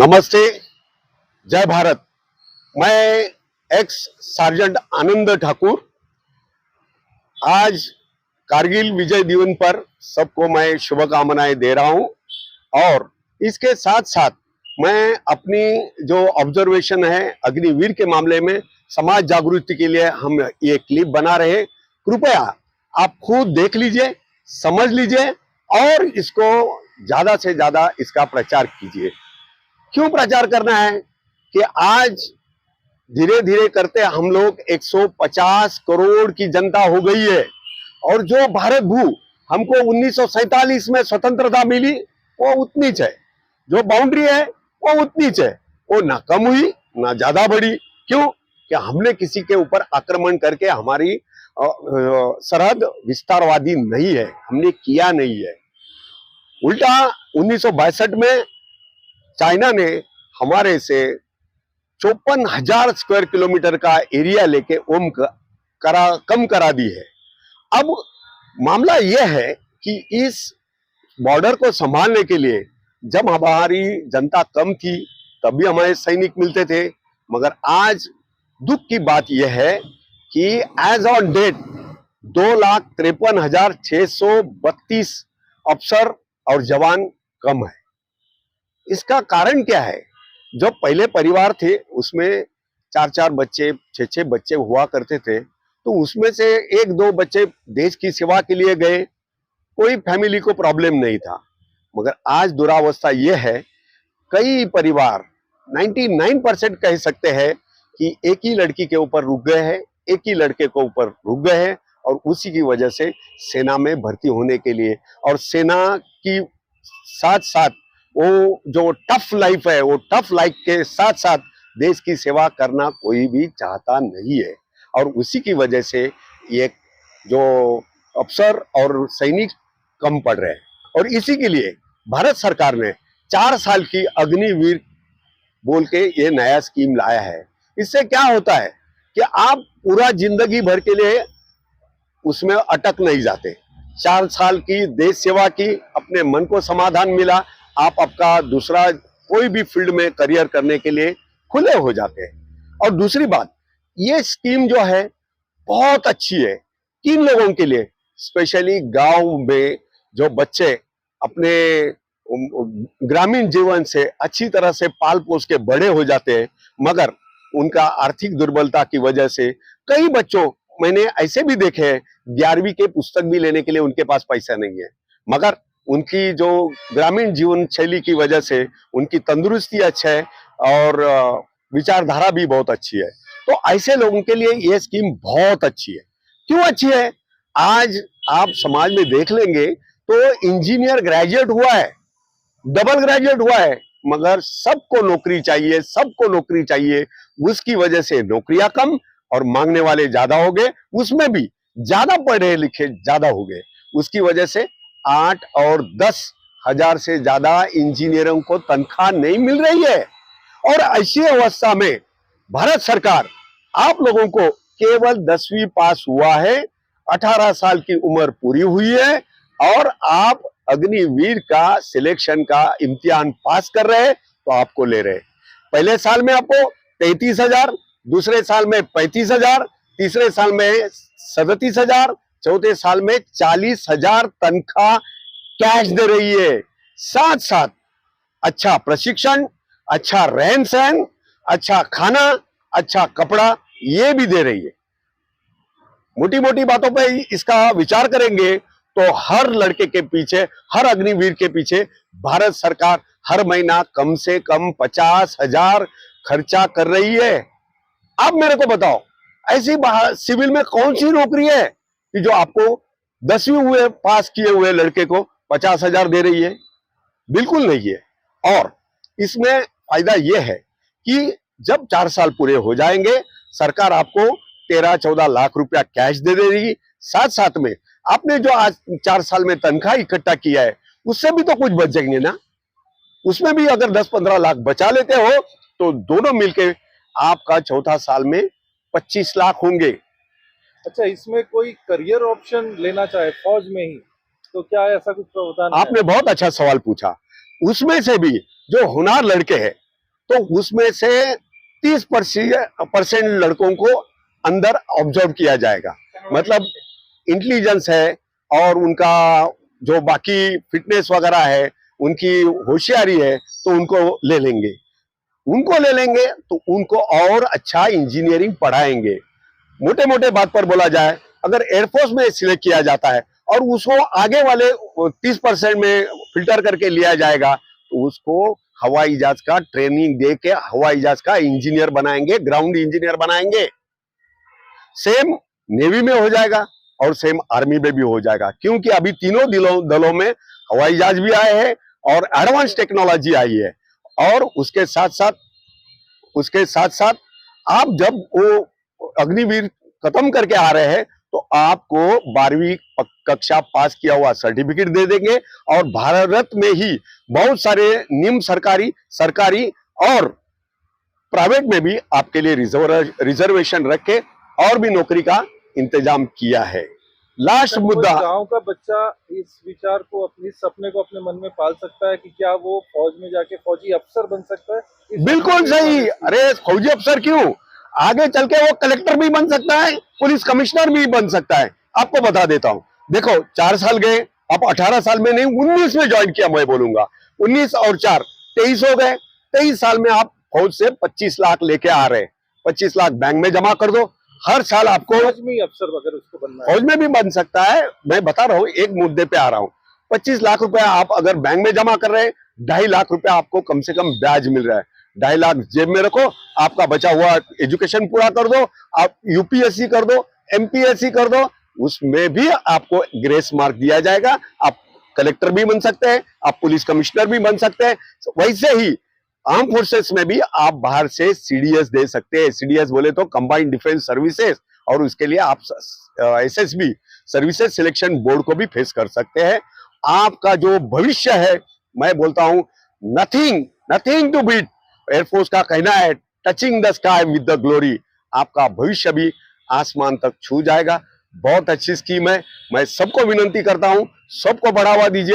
नमस्ते, जय भारत। मैं एक्स सार्जेंट आनंद ठाकुर आज कारगिल विजय दिवस पर सबको मैं शुभकामनाएं दे रहा हूं और इसके साथ साथ मैं अपनी जो ऑब्जर्वेशन है अग्निवीर के मामले में समाज जागृति के लिए हम ये क्लिप बना रहे। कृपया आप खुद देख लीजिए, समझ लीजिए और इसको ज्यादा से ज्यादा इसका प्रचार कीजिए। क्यों प्रचार करना है कि आज धीरे धीरे करते हम लोग 150 करोड़ की जनता हो गई है और जो भारत भू हमको 1947 में स्वतंत्रता मिली वो उतनी है, जो बाउंड्री है वो उतनी है, वो ना कम हुई ना ज्यादा बढ़ी। क्यों कि हमने किसी के ऊपर आक्रमण करके हमारी सरहद विस्तारवादी नहीं है, हमने किया नहीं है। उल्टा 1962 में चाइना ने हमारे से 54,000 स्क्वायर किलोमीटर का एरिया लेके कम करा दी है। अब मामला यह है कि इस बॉर्डर को संभालने के लिए जब हमारी जनता कम थी तब भी हमारे सैनिक मिलते थे, मगर आज दुख की बात यह है कि एज ऑन डेट 2,53,632 अफसर और जवान कम है। इसका कारण क्या है? जो पहले परिवार थे उसमें 4-4 बच्चे 6-6 बच्चे हुआ करते थे, तो उसमें से 1-2 बच्चे देश की सेवा के लिए गए, कोई फैमिली को प्रॉब्लम नहीं था। मगर आज दुरावस्था यह है, कई परिवार 99% कह सकते हैं कि एक ही लड़की के ऊपर रुक गए हैं, एक ही लड़के के ऊपर रुक गए हैं और उसी की वजह से सेना में भर्ती होने के लिए और सेना की साथ साथ वो जो टफ लाइफ है, वो टफ लाइफ के साथ साथ देश की सेवा करना कोई भी चाहता नहीं है और उसी की वजह से ये जो अफसर और सैनिक कम पड़ रहे हैं। और इसी के लिए भारत सरकार ने 4 साल की अग्निवीर बोल के ये नया स्कीम लाया है। इससे क्या होता है कि आप पूरा जिंदगी भर के लिए उसमें अटक नहीं जाते। 4 साल की देश सेवा की, अपने मन को समाधान मिला, आप आपका दूसरा कोई भी फील्ड में करियर करने के लिए खुले हो जाते हैं। और दूसरी बात, ये स्कीम जो है बहुत अच्छी है किन लोगों के लिए, स्पेशली गांव में जो बच्चे अपने ग्रामीण जीवन से अच्छी तरह से पाल पोस के बड़े हो जाते हैं, मगर उनका आर्थिक दुर्बलता की वजह से कई बच्चों मैंने ऐसे भी देखे हैं 11वीं के पुस्तक भी लेने के लिए उनके पास पैसा नहीं है, मगर उनकी जो ग्रामीण जीवन शैली की वजह से उनकी तंदुरुस्ती अच्छा है और विचारधारा भी बहुत अच्छी है। तो ऐसे लोगों के लिए ये स्कीम बहुत अच्छी है। क्यों अच्छी है? आज आप समाज में देख लेंगे तो इंजीनियर ग्रेजुएट हुआ है, डबल ग्रेजुएट हुआ है, मगर सबको नौकरी चाहिए, सबको नौकरी चाहिए। उसकी वजह से नौकरियां कम और मांगने वाले ज्यादा हो गए, उसमें भी ज्यादा पढ़े लिखे ज्यादा हो गए। उसकी वजह से 8 और 10 हजार से ज्यादा इंजीनियरों को तनख्वाह नहीं मिल रही है। और ऐसी अवस्था में भारत सरकार आप लोगों को केवल 10वीं पास हुआ है, 18 साल की उम्र पूरी हुई है और आप अग्निवीर का सिलेक्शन का इम्तिहान पास कर रहे हैं तो आपको ले रहे। पहले साल में आपको 33,000, दूसरे साल में 35,000, तीसरे साल में 37,000, चौथे साल में 40,000 तनख्वाह कैश दे रही है। साथ साथ अच्छा प्रशिक्षण, अच्छा रहन सहन, अच्छा खाना, अच्छा कपड़ा ये भी दे रही है। मोटी मोटी बातों पे इसका विचार करेंगे तो हर लड़के के पीछे, हर अग्निवीर के पीछे भारत सरकार हर महीना कम से कम 50,000 खर्चा कर रही है। अब मेरे को बताओ, ऐसी सिविल में कौन सी नौकरी है कि जो आपको 10वीं हुए पास किए हुए लड़के को 50,000 दे रही है? बिल्कुल नहीं है। और इसमें फायदा यह है कि जब 4 साल पूरे हो जाएंगे सरकार आपको 13-14 लाख रुपया कैश दे देगी। साथ साथ में आपने जो आज 4 साल में तनख्वाह इकट्ठा किया है उससे भी तो कुछ बच जाएंगे ना। उसमें भी अगर 10-15 लाख बचा लेते हो तो दोनों मिलके आपका चौथा साल में 25 लाख होंगे। अच्छा, इसमें कोई करियर ऑप्शन लेना चाहे फौज में ही तो क्या ऐसा कुछ प्रावधान है? आपने बहुत अच्छा सवाल पूछा। उसमें से भी जो होनहार लड़के हैं तो उसमें से 30% लड़कों को अंदर ऑब्जर्व किया जाएगा। मतलब इंटेलिजेंस है और उनका जो बाकी फिटनेस वगैरह है, उनकी होशियारी है, तो उनको ले लेंगे तो उनको और अच्छा इंजीनियरिंग पढ़ाएंगे। मोटे मोटे बात पर बोला जाए, अगर एयरफोर्स में सिलेक्ट किया जाता है और उसको आगे वाले 30% में फिल्टर करके लिया जाएगा, तो उसको हवाई जहाज का ट्रेनिंग दे के हवाई जहाज का इंजीनियर बनाएंगे, ग्राउंड इंजीनियर बनाएंगे। सेम नेवी में हो जाएगा और सेम आर्मी में भी हो जाएगा, क्योंकि अभी तीनों दलों में हवाई जहाज भी आए हैं और एडवांस टेक्नोलॉजी आई है। और उसके साथ साथ आप जब वो अग्निवीर खत्म करके आ रहे हैं तो आपको 12वीं कक्षा पास किया हुआ सर्टिफिकेट दे देंगे। और भारत में ही बहुत सारे निम्न सरकारी और प्राइवेट में भी आपके लिए रिजर्वेशन रख के और भी नौकरी का इंतजाम किया है। लास्ट मुद्दा, गांव का बच्चा इस विचार को, अपने सपने को अपने मन में पाल सकता है कि क्या वो फौज में जाके फौजी अफसर बन सकता है? बिल्कुल सही। अरे फौजी अफसर क्यों, आगे चल के वो कलेक्टर भी बन सकता है, पुलिस कमिश्नर भी बन सकता है। आपको बता देता हूं, देखो 4 साल गए, आप 18 साल में नहीं 19 में ज्वाइन किया, मैं बोलूंगा 19 और 4 23 हो गए। 23 साल में आप फौज से 25 लाख लेके आ रहे हैं, 25 लाख बैंक में जमा कर दो। हर साल आपको फौज में अफसर अगर उसको बनना है, फौज में भी बन सकता है। मैं बता रहा हूं, एक मुद्दे पे आ रहा हूं। 25 लाख रुपया आप अगर बैंक में जमा कर रहे हैं, 2.5 लाख रुपया आपको कम से कम ब्याज मिल रहा है। 2.5 लाख जेब में रखो, आपका बचा हुआ एजुकेशन पूरा कर दो, आप यूपीएससी कर दो, एमपीएससी कर दो, उसमें भी आपको ग्रेस मार्क दिया जाएगा। आप कलेक्टर भी बन सकते हैं, आप पुलिस कमिश्नर भी बन सकते हैं। वैसे ही आर्म फोर्सेस में भी आप बाहर से सीडीएस दे सकते हैं। सीडीएस बोले तो कंबाइंड डिफेंस सर्विसेज, और उसके लिए आप एसएसबी सर्विसेज सिलेक्शन बोर्ड को भी फेस कर सकते हैं। आपका जो भविष्य है, मैं बोलता हूं, नथिंग टू बीट। एयरफोर्स का कहना है touching the sky with the glory. आपका भविष्य भी आसमान तक छू जाएगा। बहुत अच्छी स्कीम है। मैं सबको विनती करता हूं, सबको बढ़ावा दीजिए,